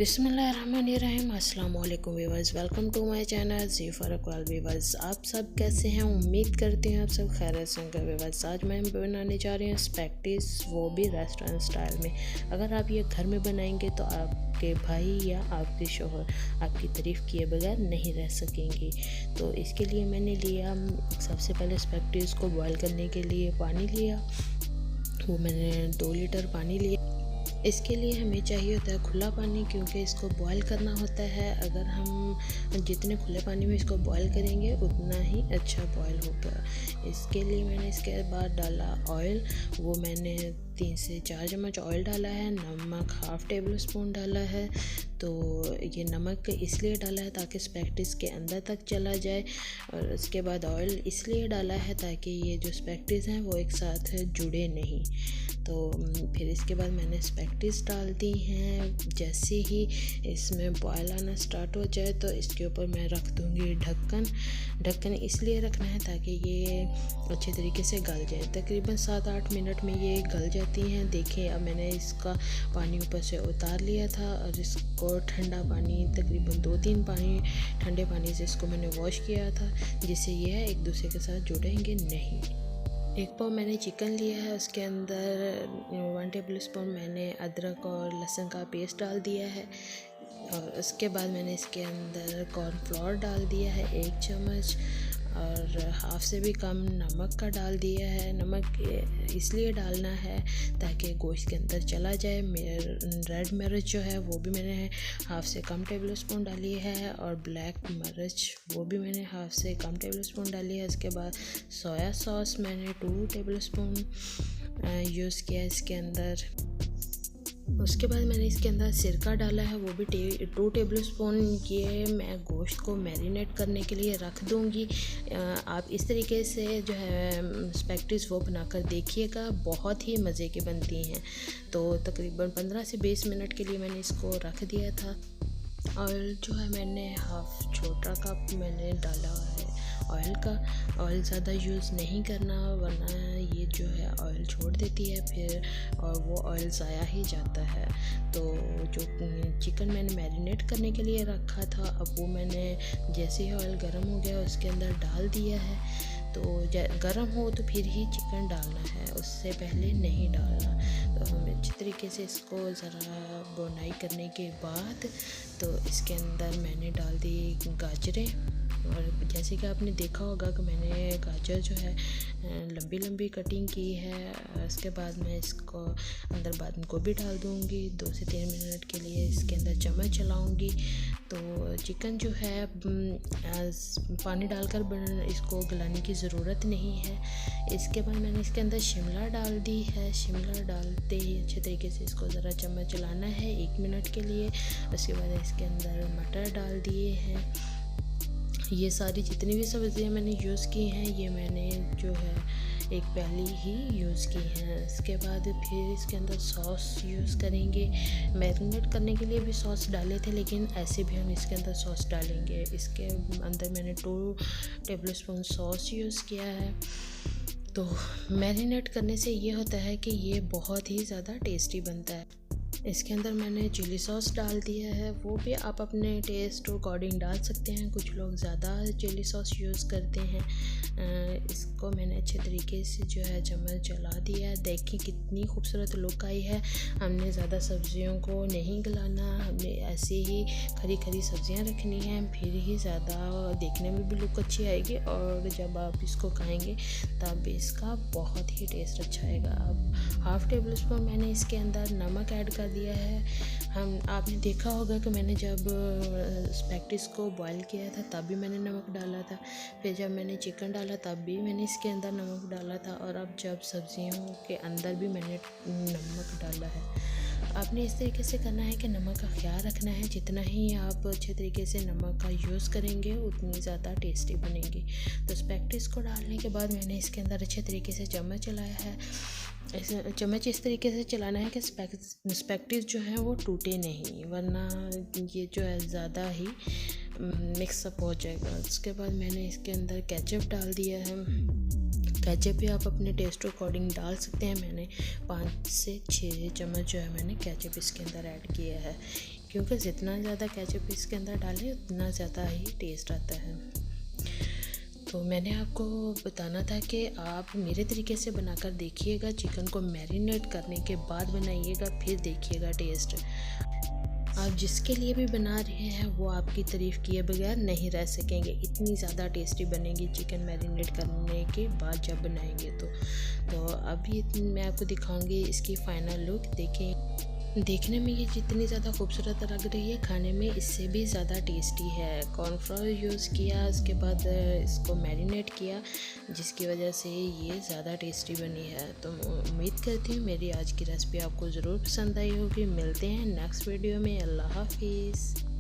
बिस्मिल्लाहिर्रहमानिर्रहीम। अस्सलाम वालेकुम viewers, welcome to my channel G for Aqwal viewers. आप सब कैसे हैं? उम्मीद करते हैं आप सब खैरियत से होंगे व्यूअर्स। आज मैं बनाने जा रही हूँ स्पैगेटीज, वो भी रेस्टोरेंट स्टाइल में। अगर आप ये घर में बनाएंगे तो आपके भाई या आपके शोहर आपकी तारीफ़ किए बगैर नहीं रह सकेंगे। तो इसके लिए मैंने लिया, सबसे पहले स्पैगेटीज को बॉयल करने के लिए पानी लिया। वो मैंने 2 लीटर पानी लिया। इसके लिए हमें चाहिए होता है खुला पानी, क्योंकि इसको बॉयल करना होता है। अगर हम जितने खुले पानी में इसको बॉयल करेंगे उतना ही अच्छा बॉयल होगा। इसके लिए मैंने इसके बाद डाला ऑयल। वो मैंने 3 से 4 चम्मच ऑयल डाला है। नमक हाफ़ टेबल स्पून डाला है। तो ये नमक इसलिए डाला है ताकि स्पैगेटीज के अंदर तक चला जाए, और उसके बाद ऑयल इसलिए डाला है ताकि ये जो स्पैगेटीज हैं वो एक साथ जुड़े नहीं। तो फिर इसके बाद मैंने स्पैगेटीज डाल दी हैं। जैसे ही इसमें बॉयल आना स्टार्ट हो जाए तो इसके ऊपर मैं रख दूँगी ढक्कन इसलिए रखना है ताकि ये अच्छे तरीके से गल जाए। तकरीबन 7-8 मिनट में ये गल जाती हैं। देखें, अब मैंने इसका पानी ऊपर से उतार लिया था और इसको ठंडा पानी, तकरीबन 2-3 ठंडे पानी से इसको मैंने वॉश किया था, जिससे ये एक दूसरे के साथ जुड़ेंगे नहीं। एक पाव मैंने चिकन लिया है, उसके अंदर 1 टेबल स्पून मैंने अदरक और लहसुन का पेस्ट डाल दिया है। और उसके बाद मैंने इसके अंदर कॉर्नफ्लोर डाल दिया है 1 चम्मच, और हाफ से भी कम नमक का डाल दिया है। नमक इसलिए डालना है ताकि गोश्त के अंदर चला जाए। रेड मिर्च जो है वो भी मैंने हाफ से कम टेबल स्पून डाली है, और ब्लैक मिर्च वो भी मैंने हाफ से कम टेबल स्पून डाली है। इसके बाद सोया सॉस मैंने 2 टेबल स्पून यूज़ किया इसके अंदर। उसके बाद मैंने इसके अंदर सिरका डाला है, वो भी 2 टेबल स्पून। ये मैं गोश्त को मैरिनेट करने के लिए रख दूँगी। आप इस तरीके से जो है स्पैगेटीज वो बनाकर देखिएगा, बहुत ही मज़े की बनती हैं। तो तकरीबन 15 से 20 मिनट के लिए मैंने इसको रख दिया था। ऑयल जो है मैंने हाफ छोटा कप मैंने डाला है ऑयल का। ऑयल ज़्यादा यूज़ नहीं करना, वरना ये जो है ऑयल छोड़ देती है फिर, और वो ऑयल ज़ाया ही जाता है। तो जो चिकन मैंने मैरिनेट करने के लिए रखा था, अब वो मैंने जैसे ही ऑयल गर्म हो गया उसके अंदर डाल दिया है। तो गर्म हो तो फिर ही चिकन डालना है, उससे पहले नहीं डालना। तो हम अच्छी तरीके से इसको ज़रा बुनाई करने के बाद तो इसके अंदर मैंने डाल दी गाजरें। और जैसे कि आपने देखा होगा कि मैंने गाजर जो है लंबी लंबी कटिंग की है। उसके बाद मैं इसको अंदर बाद गोभी डाल दूँगी। 2 से 3 मिनट के लिए इसके अंदर चम्मच चलाऊँगी। तो चिकन जो है पानी डालकर इसको गलाने की ज़रूरत नहीं है। इसके बाद मैंने इसके अंदर शिमला डाल दी है। शिमला डालते ही अच्छे तरीके से इसको ज़रा चम्मच चलाना है 1 मिनट के लिए। उसके बाद इसके अंदर मटर डाल दिए हैं। ये सारी जितनी भी सब्ज़ियाँ मैंने यूज़ की हैं, ये मैंने जो है एक प्याली ही यूज़ की हैं। इसके बाद फिर इसके अंदर सॉस यूज़ करेंगे। मैरिनेट करने के लिए भी सॉस डाले थे, लेकिन ऐसे भी हम इसके अंदर सॉस डालेंगे। इसके अंदर मैंने 2 टेबल स्पून सॉस यूज़ किया है। तो मैरिनेट करने से ये होता है कि ये बहुत ही ज़्यादा टेस्टी बनता है। इसके अंदर मैंने चिली सॉस डाल दिया है, वो भी आप अपने टेस्ट अकॉर्डिंग डाल सकते हैं। कुछ लोग ज़्यादा चिली सॉस यूज़ करते हैं। इसको मैंने अच्छे तरीके से जो है चम्मच चला दिया है। देखिए कितनी खूबसूरत लुक आई है। हमने ज़्यादा सब्जियों को नहीं गलाना, हमने ऐसे ही खरी खरी सब्जियां रखनी हैं, फिर ही ज़्यादा देखने में भी लुक अच्छी आएगी, और जब आप इसको खाएंगे तब इसका बहुत ही टेस्ट अच्छा आएगा। अब हाफ़ टेबल स्पून मैंने इसके अंदर नमक ऐड कर दिया है। आपने देखा होगा कि मैंने जब स्पैगेटीज को बॉयल किया था तब भी मैंने नमक डाला था, फिर जब मैंने चिकन डाला तब भी मैंने इसके अंदर नमक डाला था, और अब जब सब्जियों के अंदर भी मैंने नमक डाला है। आपने इस तरीके से करना है कि नमक का ख्याल रखना है। जितना ही आप अच्छे तरीके से नमक का यूज़ करेंगे उतनी ज़्यादा टेस्टी बनेगी। तो स्पैगेटीज को डालने के बाद मैंने इसके अंदर अच्छे तरीके से चम्मच चलाया है। चम्मच इस तरीके से चलाना है कि स्पैगेटीज जो है वो टूटे नहीं, वरना ये जो है ज़्यादा ही मिक्सअप हो जाएगा। उसके बाद मैंने इसके अंदर केचप डाल दिया है। केचप भी आप अपने टेस्ट अकॉर्डिंग डाल सकते हैं। मैंने 5 से 6 चम्मच जो है मैंने केचप इसके अंदर ऐड किया है, क्योंकि जितना ज़्यादा केचप इसके अंदर डालें उतना ज़्यादा ही टेस्ट आता है। तो मैंने आपको बताना था कि आप मेरे तरीके से बनाकर देखिएगा, चिकन को मैरिनेट करने के बाद बनाइएगा, फिर देखिएगा टेस्ट। आप जिसके लिए भी बना रहे हैं वो आपकी तारीफ़ किए बगैर नहीं रह सकेंगे, इतनी ज़्यादा टेस्टी बनेगी चिकन मैरिनेट करने के बाद जब बनाएंगे तो अभी मैं आपको दिखाऊंगी इसकी फ़ाइनल लुक। देखें, देखने में ये जितनी ज़्यादा खूबसूरत लग रही है, खाने में इससे भी ज़्यादा टेस्टी है। कॉर्नफ्लोर यूज़ किया, उसके बाद इसको मैरिनेट किया, जिसकी वजह से ये ज़्यादा टेस्टी बनी है। तो उम्मीद करती हूँ मेरी आज की रेसिपी आपको ज़रूर पसंद आई होगी। मिलते हैं नेक्स्ट वीडियो में। अल्लाह हाफिज़।